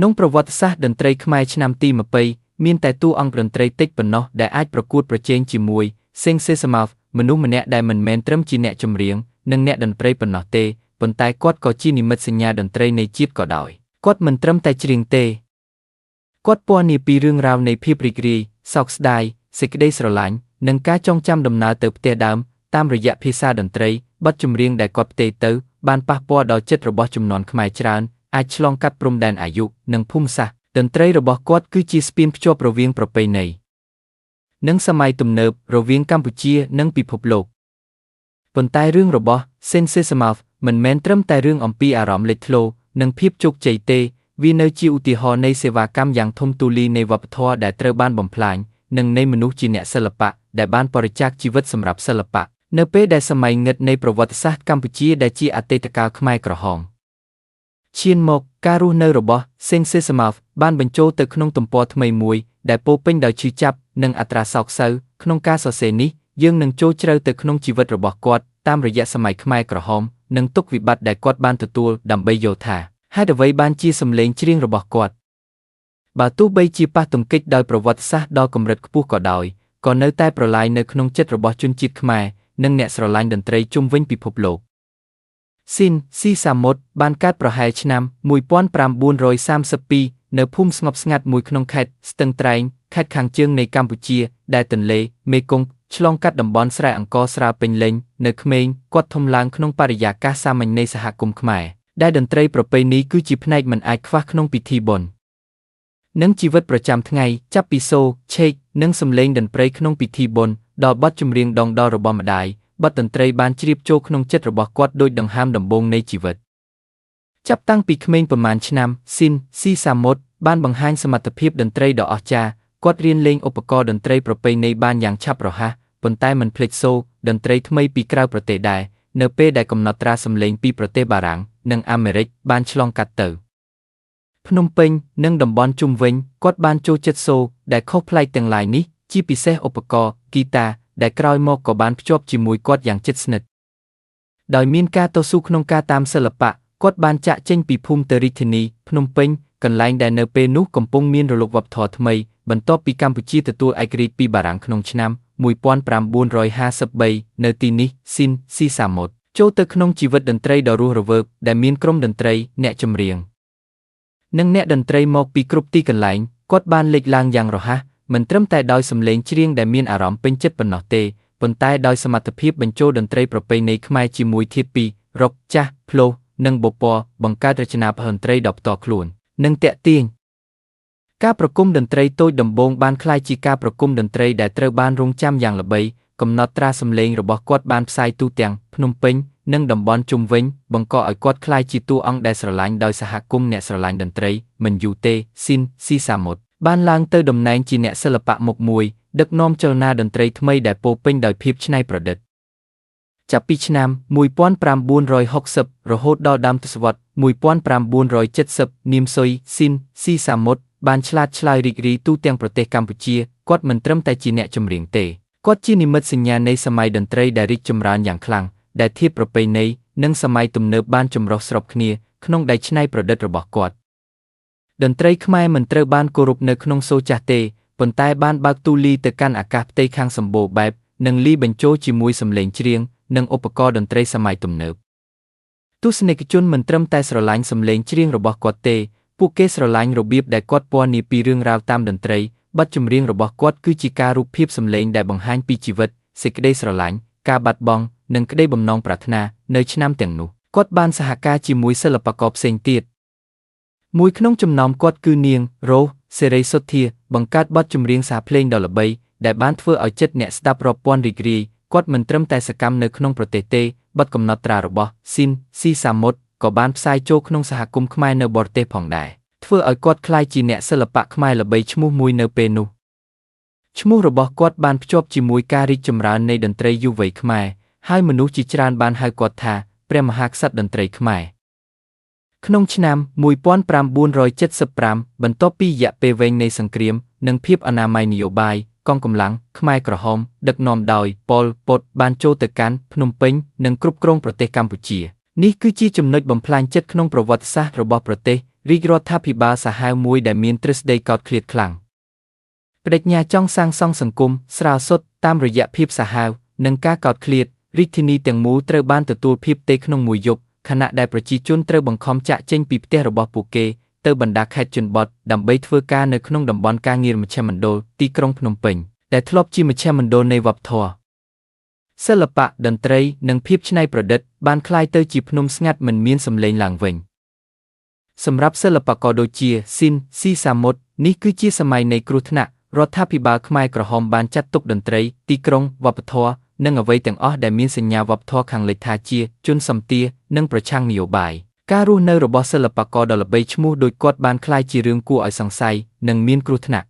นงประวัติศาสตร์ดนตรีខ្មែរឆ្នាំទី20មានតែតួអង្គតន្ត្រីតិចប៉ុណ្ណោះដែលអាចប្រកួតប្រជែងជាមួយ Sing Sesamouth មនុស្សម្នាក់ដែលមិនមែនត្រឹមជាអ្នកចម្រៀងនិងអ្នកតន្ត្រីប៉ុណ្ណោះទេប៉ុន្តែគាត់ក៏ជានិមិត្តសញ្ញាតន្ត្រីនៃជាតិក៏ដោយគាត់មិនត្រឹមតែច្រៀងទេគាត់ពណ៌នាពីរឿងរ៉ាវនៃភាពរីករាយសោកស្ដាយសេចក្តីស្រឡាញ់និងការចងចាំដំណើរទៅផ្ទះដើមតាមរយៈភាសាតន្ត្រីបទចម្រៀងដែលគាត់ផ្ទេរទៅបានប៉ះពាល់ដល់ចិត្តរបស់ជំនាន់ខ្មែរច្រើនអាចឆ្លងកាត់ព្រំដែនអាយុនិងភូមិសាស្ត្រតន្ត្រីរបស់គាត់គឺជាស្ពានភ្ជាប់រវាងប្រពៃណីនិងសម័យទំនើបរវាងកម្ពុជានិងពិភពលោកប៉ុន្តែរឿងរបស់ Sing Sesamouth មិនមែនត្រឹមតែរឿងអំពីអារម្មណ៍លេចធ្លោនិងភាពជោគជ័យទេវានៅជាឧទាហរណ៍នៃសេវាកម្មយ៉ាងធំទូលាយនៃវប្បធម៌ដែលត្រូវបានបំផ្លាញនិងនៃមនុស្សជាអ្នកសិល្បៈដែលបានបរិច្ចាគជីវិតសម្រាប់សិល្បៈនៅពេលដែលសម័យងឹតនៃប្រវត្តិសាស្ត្រកម្ពុជាដែលជាអតីតកាលខ្មែរក្រហមឈានមកការរស់នៅរបស់ Sing Sesamouth បានបញ្ចូលទៅក្នុងទំព័រថ្មីមួយដែលពោរពេញដោយឈឺចាប់និងអត្រាសោកសៅក្នុងការសរសេរនេះយើងនឹងចូលជ្រៅទៅក្នុងជីវិតរបស់គាត់តាមរយៈសម័យខ្មែរក្រហមនិងទុក្ខវិបត្តិដែលគាត់បានទទួលដើម្បីយល់ថាហេតុអ្វីបានជាសម្លេងច្រៀងរបស់គាត់បើទោះបីជាប៉ះទង្គិចដោយប្រវត្តិសាស្ត្រដ៏កម្រិតខ្ពស់ក៏ដោយក៏នៅតែប្រឡាយនៅក្នុងចិត្តរបស់ជនជាតិខ្មែរនិងអ្នកស្រឡាញ់តន្ត្រីជុំវិញពិភពលោក Sing Sesamouth បានកើតប្រហែលឆ្នាំ1932នៅភូមិស្ងប់ស្ងាត់មួយក្នុងខេត្តស្ទឹងត្រែងខេត្តខាងជើងនៃកម្ពុជាដែលទន្លេមេគង្គឆ្លងកាត់តំបន់ស្រែអង្គរស្រាលពេញលេញនៅក្មេងគាត់ធំឡើងក្នុងបរិយាកាសសាមញ្ញនៃសហគមន៍ខ្មែរដែលតន្ត្រីប្រពៃណីគឺជាផ្នែកមិនអាចខ្វះក្នុងពិធីបុណ្យនិងជីវិតប្រចាំថ្ងៃចាប់ពីសូរឆេកនិងសំឡេងតន្ត្រីក្នុងពិធីបុណ្យដល់បទចម្រៀងដងដល់របស់ម្ដាយបទតន្ត្រីបានជ្រាបចូលក្នុងចិត្តរបស់គាត់ដូចដង្ហើមដំបូងនៃជីវិតចាប់តាំងពីក្មេងប៉ុន្មានឆ្នាំ Sing Sesamouth បានបង្ហាញសមត្ថភាពតន្ត្រីដ៏អស្ចារ្យគាត់រៀនលេងឧបករណ៍តន្ត្រីប្រពៃណីបានយ៉ាងឆាប់រហ័សប៉ុន្តែមិនភ្លេចសូរតន្ត្រីថ្មីពីក្រៅប្រទេសដែរនៅពេលដែលកំណត់ត្រាសម្លេងពីប្រទេសបារាំងនិងអាមេរិកបានឆ្លងកាត់ទៅភ្នំពេញនិងតំបន់ជុំវិញគាត់បានចូលចិត្តសូរដែលខុសប្លែកទាំងឡាយនេះជាពិសេសឧបករណ៍ហ្គីតាដែលក្រោយមកក៏បានភ្ជាប់ជាមួយគាត់យ៉ាងជិតស្និទ្ធដោយមានការតស៊ូក្នុងការតាមសិល្បៈគាត់បានចាក់ចេញពីភូមិទៅរាជធានីភ្នំពេញកន្លែងដែលនៅពេលនោះកំពុងមានរលកវប្បធម៌ថ្មីបន្ទាប់ពីកម្ពុជាទទួលឯករាជ្យពីបារាំងក្នុងឆ្នាំ1953នៅទីនេះ Sing Sesamouth ចូលទៅក្នុងជីវិតតន្ត្រីដ៏រស់រវើកដែលមានក្រុមតន្ត្រីអ្នកចម្រៀងនិងអ្នកតន្ត្រីមកពីគ្រប់ទីកន្លែងគាត់បានលេចឡើងយ៉ាងរហ័សមិនត្រឹមតែដោយសម្លេងច្រៀងដែលមានអារម្មណ៍ពេញចិត្តប៉ុណ្ណោះទេប៉ុន្តែដោយសមត្ថភាពបញ្ចូលតន្ត្រីប្រពៃណីខ្មែរជាមួយធាតុពីររ៉ុកចាស់ភ្លោះនិងបពរបង្កើតរចនាតន្ត្រីដ៏ផ្ទាល់ខ្លួននិងទាក់ទាញការប្រគំតន្ត្រីតូចដំបូងបានក្លាយជាការប្រគំតន្ត្រីដែលត្រូវបានរង់ចាំយ៉ាងល្បីកំណត់ត្រាសម្លេងរបស់គាត់បានផ្សាយទូទាំងភ្នំពេញនិងតំបន់ជុំវិញបង្កឲ្យគាត់ក្លាយជាតួអង្គដែលស្រឡាញ់ដោយសហគមន៍អ្នកស្រឡាញ់តន្ត្រីមិនយូរទេ Sing Sesamouth បានឡើងទៅតំណែងជាអ្នកសិល្បៈមុខមួយដឹកនាំចលនាតន្ត្រីថ្មីដែលពោរពេញដោយភាពច្នៃប្រឌិតចាប់ពីឆ្នាំ1960រហូតដល់ដើមទសវត្សរ៍1970នាមស៊ុយ Sing Sesamouth បានឆ្លាតឆ្លើយរីករាយទូទាំងប្រទេសកម្ពុជាគាត់មិនត្រឹមតែជាអ្នកចម្រៀងទេគាត់ជានិមិត្តសញ្ញានៃសម័យតន្ត្រីដែលរីកចម្រើនយ៉ាងខ្លាំងដែលធាតុប្រពៃណីនិងសម័យទំនើបបានចម្រុះស្របគ្នាក្នុងដៃច្នៃប្រឌិតរបស់គាត់តន្ត្រីខ្មែរមិនត្រូវបានគោរពនៅក្នុងសូរចាស់ទេប៉ុន្តែបានបើកទូលាយទៅកាន់អាកាសផ្ទៃខាងសម្បូរបែបនិងលាយបញ្ចូលជាមួយសម្លេងច្រៀងនិងឧបករណ៍តន្ត្រីសម័យទំនើបទស្សនិកជនមិនត្រឹមតែស្រឡាញ់សម្លេងច្រៀងរបស់គាត់ទេពួកគេស្រឡាញ់របៀបដែលគាត់ពណ៌នាពីរឿងរ៉ាវតាមតន្ត្រីបទចម្រៀងរបស់គាត់គឺជាការរូបភាពសម្លេងដែលបង្ហាញពីជីវិតសេចក្តីស្រឡាញ់ការបាត់បង់និងក្តីបំណងប្រាថ្នានៅឆ្នាំទាំងនោះគាត់បានសហការជាមួយសិល្បករផ្សេងទៀតមួយក្នុងចំណោមគាត់គឺនាងរ៉ូសេរីសុទ្ធាបង្កើតបទចម្រៀងសារភ្លេងដ៏ល្បីដែលបានធ្វើឲ្យចិត្តអ្នកស្ដាប់រាប់ពាន់រីករាយគាត់មិនត្រឹមតែសកម្មនៅក្នុងប្រទេសទេបទកំណត់ត្រារបស់ Sing Sesamouth ក៏បានផ្សាយចូលក្នុងសហគមន៍ខ្មែរនៅបរទេសផងដែរធ្វើឲ្យគាត់ក្លាយជាអ្នកសិល្បៈខ្មែរល្បីឈ្មោះមួយនៅពេលនោះឈ្មោះរបស់គាត់បានភ្ជាប់ជាមួយការរីកចម្រើននៃតន្ត្រីយុវវ័យខ្មែរហើយមនុស្សជាច្រើនបានហៅគាត់ថាព្រះមហាក្សត្រតន្ត្រីខ្មែរក្នុងឆ្នាំ1975បន្ទាប់ពីរយៈពេលវែងនៃសង្គ្រាមនិងភាពអនាម័យនយោបាយកងកម្លាំងខ្មែរក្រហមដឹកនាំដោយប៉ុល ពតបានចូលទៅកាន់ភ្នំពេញនិងគ្រប់គ្រងប្រទេសកម្ពុជានេះគឺជាចំណុចបំផ្លាញចិត្តក្នុងប្រវត្តិសាស្ត្ររបស់ប្រទេស រាជរដ្ឋាភិបាលសាហាវមួយដែលមានទ្រឹស្ដីកោតឃ្លាតខ្លាំងបដិញ្ញាចង់សាងសង់សង្គមស្រាលសុទ្ធតាមរយៈភាពសាហាវនិងការកោតឃ្លាតរាជធានីទាំងមូលត្រូវបានទទួលភាពទេក្នុងមួយយប់ខណៈដែលប្រជាជនត្រូវបង្ខំចាកចេញពីផ្ទះរបស់ពួកគេទៅបណ្ដាខេត្តជនបទដើម្បីធ្វើការនៅក្នុងតំបន់ការងារមជ្ឈមណ្ឌលទីក្រុងភ្នំពេញដែលធ្លាប់ជាមជ្ឈមណ្ឌលនៃវប្បធម៌សិល្បៈតន្ត្រីនិងភាពច្នៃប្រឌិតបានក្លាយទៅជាភ្នំស្ងាត់មិនមានសម្លេងឡើងវិញសម្រាប់សិល្បករដូចជាស៊ីនស៊ីសាមុតនេះគឺជាសម័យនៃគ្រោះថ្នាក់រដ្ឋាភិបាលខ្មែរក្រហមបានចាត់ទុកតន្ត្រីទីក្រុងវប្បធម៌និងអ្វីទាំងអស់ដែលមានសញ្ញាវប្បធម៌ខាងលិចថាជាជនសម្ទានិងប្រឆាំងនយោបាយការរស់នៅរបស់សិល្បករដ៏ល្បីឈ្មោះដូចគាត់បានក្លាយជារឿងគួរឲ្យសង្ស័យនិងមានគ្រោះថ្នាក់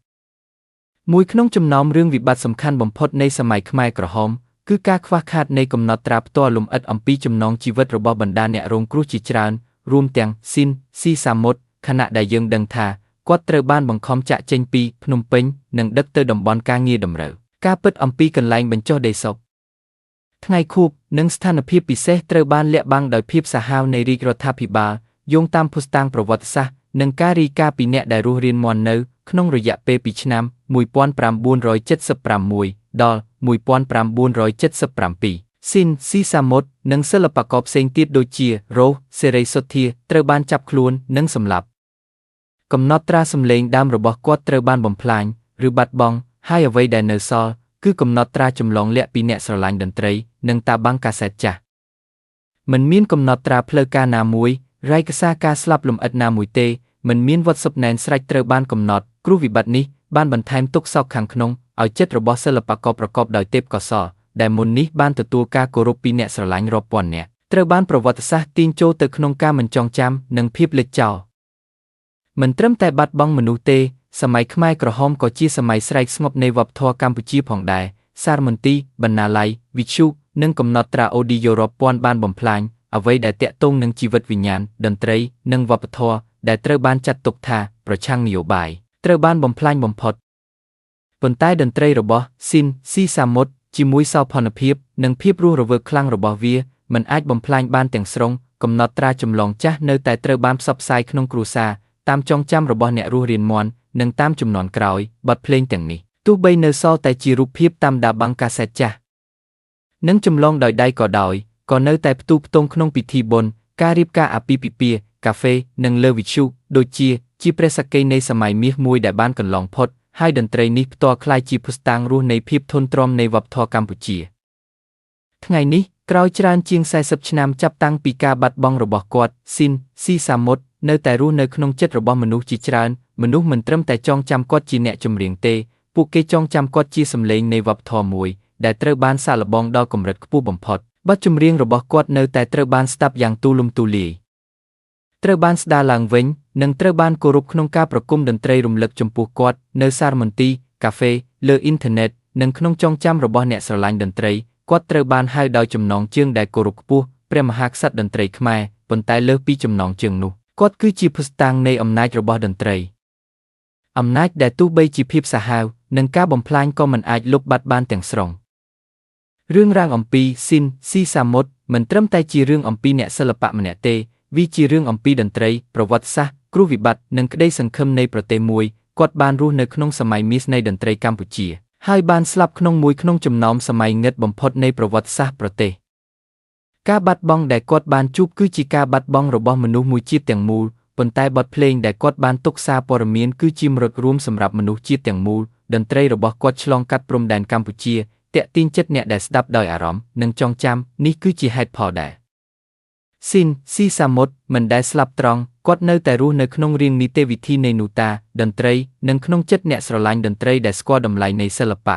មួយក្នុងចំណោមរឿងវិបត្តិសំខាន់បំផុតនៃសម័យខ្មែរក្រហមគឺការខ្វះខាតនៃកំណត់ត្រាផ្ទាល់លម្អិតអំពីចំណងជីវិតរបស់បណ្ដាអ្នករងគ្រោះជាច្រើនរួមទាំងស៊ីនស៊ីសាមុតខណៈដែលយើងដឹងថាគាត់ត្រូវបានបង្ខំចាកចេញពីភ្នំពេញនិងដឹកទៅតំបន់ការងារតម្រូវការពិតអំពីកន្លែងបញ្ចុះដីសពថ្ងៃខួបនិងស្ថានភាពពិសេសត្រូវបានលាក់បាំងដោយភាពសាហាវនៃរាជរដ្ឋាភិបាលយោងតាមភស្តុតាងប្រវត្តិសាស្ត្រនិងការរាយការណ៍ពីអ្នកដែលរស់រានមាននៅក្នុងរយៈពេលពីឆ្នាំ1976ដល់1977ស៊ីនស៊ីសាមុតនិងសិល្បករផ្សេងទៀតដូចជារ៉ូសសេរីសុទ្ធាត្រូវបានចាប់ខ្លួននិងសម្លាប់កំណត់ត្រាសម្លេងដើមរបស់គាត់ត្រូវបានបំផ្លាញឬបាត់បង់ហើយអ្វីដែលនៅសល់គឺកំណត់ត្រាចម្លងលាក់ពីអ្នកស្រឡាញ់តន្ត្រីនិងតាបាំងកាសែតចាស់មិនមានកំណត់ត្រាផ្លូវការណាមួយរាយការណ៍ការស្លាប់លម្អិតណាមួយទេមិនមានវត្តសុបណែនស្រេចត្រូវបានកំណត់គ្រោះវិបត្តិនេះបានបន្ថែមទុក្ខសោកខាងក្នុងឲ្យចិត្តរបស់សិល្បករប្រកបដោយទេពកោសល្យដែលមុននេះបានទទួលការគោរពពីអ្នកស្រឡាញ់រាប់ពាន់នាក់ត្រូវបានប្រវត្តិសាស្ត្រទាញចូលទៅក្នុងការមិនចងចាំនិងភាពលេចចោលមិនត្រឹមតែបាត់បង់មនុស្សទេសម័យខ្មែរក្រហមក៏ជាសម័យស្រែកស្ងប់នៃវប្បធម៌កម្ពុជាផងដែរសារមន្ទីរបណ្ណាល័យវិទ្យុនិងកំណត់ត្រាអូឌីយ៉ូរាប់ពាន់បានបំផ្លាញអ្វីដែលតាក់ទងនឹងជីវិតវិញ្ញាណតន្ត្រីនិងវប្បធម៌ដែលត្រូវបានចាត់ទុកថាប្រឆាំងនយោបាយត្រូវបានបំផ្លាញបំផុតប៉ុន្តែតន្ត្រីរបស់ស៊ីនស៊ីសាមុតជាមួយសោភ័ណភាពនិងភាពរស់រវើកខ្លាំងរបស់វាមិនអាចបំផ្លាញបានទាំងស្រុងកំណត់ត្រាចម្លងចាស់នៅតែត្រូវបានផ្សព្វផ្សាយក្នុងគ្រួសារតាមចងចាំរបស់អ្នករស់រានមាននិងតាមជំនាន់ក្រោយបទភ្លេងទាំងនេះទោះបីនៅសល់តែជារូបភាពតាមដាបាំងកាសែតចាស់និងចម្លងដោយដៃក៏ដោយក៏នៅតែផ្ទុះផ្ទង់ក្នុងពិធីបុណ្យការរៀបការអាពាហ៍ពិពាហ៍កាហ្វេនិងលើវិទ្យុដូចជាព្រះសក្កីនៃសម័យមាសមួយដែលបានកន្លងផុតហើយតន្ត្រីនេះផ្ទាល់ក្លាយជាភស្តុតាងរស់នៃភាពធន់ទ្រាំនៃវប្បធម៌កម្ពុជាថ្ងៃនេះក្រោយច្រើនជាង40ឆ្នាំចាប់តាំងពីការបាត់បង់របស់គាត់ស៊ីនស៊ីសាមុតនៅតែរស់នៅក្នុងចិត្តរបស់មនុស្សជាច្រើនមនុស្សមិនត្រឹមតែចងចាំគាត់ជាអ្នកចម្រៀងទេពួកគេចងចាំគាត់ជាសម្លេងនៃវប្បធម៌មួយដែលត្រូវបានសាកល្បងដល់កម្រិតខ្ពស់បំផុតបទចម្រៀងរបស់គាត់នៅតែត្រូវបានស្ដាប់យ៉ាងទូលំទូលាយត្រូវបានស្ដារឡើងវិញនិងត្រូវបានគោរពក្នុងការប្រគំតន្ត្រីរំលឹកចំពោះគាត់នៅសារមន្ទីរកាហ្វេលើអ៊ីនធឺណិតនិងក្នុងចងចាំរបស់អ្នកស្រឡាញ់តន្ត្រីគាត់ត្រូវបានហៅដោយចំណងជើងដែលគោរពខ្ពស់ព្រះមហាក្សត្រតន្ត្រីខ្មែរប៉ុន្តែលើសពីចំណងជើងនោះគាត់គឺជាភស្តុតាងនៃអំណាចរបស់តន្ត្រីអំណាចដែលទោះបីជាភាពសាហាវនិងការបំផ្លាញក៏មិនអាចលុបបាត់បានទាំងស្រុងរឿងរ៉ាវអំពីស៊ីនស៊ីសាមុតមិនត្រឹមតែជារឿងអំពីអ្នកសិល្បៈម្នាក់ទេវាជារឿងអំពីតន្ត្រីប្រវត្តិសាស្ត្រគ្រោះវិបត្តិនិងក្តីសង្ឃឹមនៃប្រទេសមួយគាត់បានរស់នៅក្នុងសម័យមាសនៃតន្ត្រីកម្ពុជាហើយបានស្លាប់ក្នុងមួយក្នុងចំណោមសម័យងឹតបំផុតនៃប្រវត្តិសាស្ត្រប្រទេសការបាត់បង់ដែលគាត់បានជួបគឺជាការបាត់បង់របស់មនុស្សមួយជាតិទាំងមូលប៉ុន្តែបទភ្លេងដែលគាត់បានទុកសារព័ត៌មានគឺជាមរតករួមសម្រាប់មនុស្សជាតិទាំងមូលតន្ត្រីរបស់គាត់ឆ្លងកាត់ព្រំដែនកម្ពុជាទាក់ទាញចិត្តអ្នកដែលស្ដាប់ដោយអារម្មណ៍និងចងចាំនេះគឺជាហេតុផលដែលស៊ីនស៊ីសាមុតមិនដែលស្លាប់ត្រង់គាត់នៅតែរស់នៅក្នុងរាងនីតិវិធីនៃនូតាតន្ត្រីនិងក្នុងចិត្តអ្នកស្រឡាញ់តន្ត្រីដែលស្គាល់តម្លៃនៃសិល្បៈ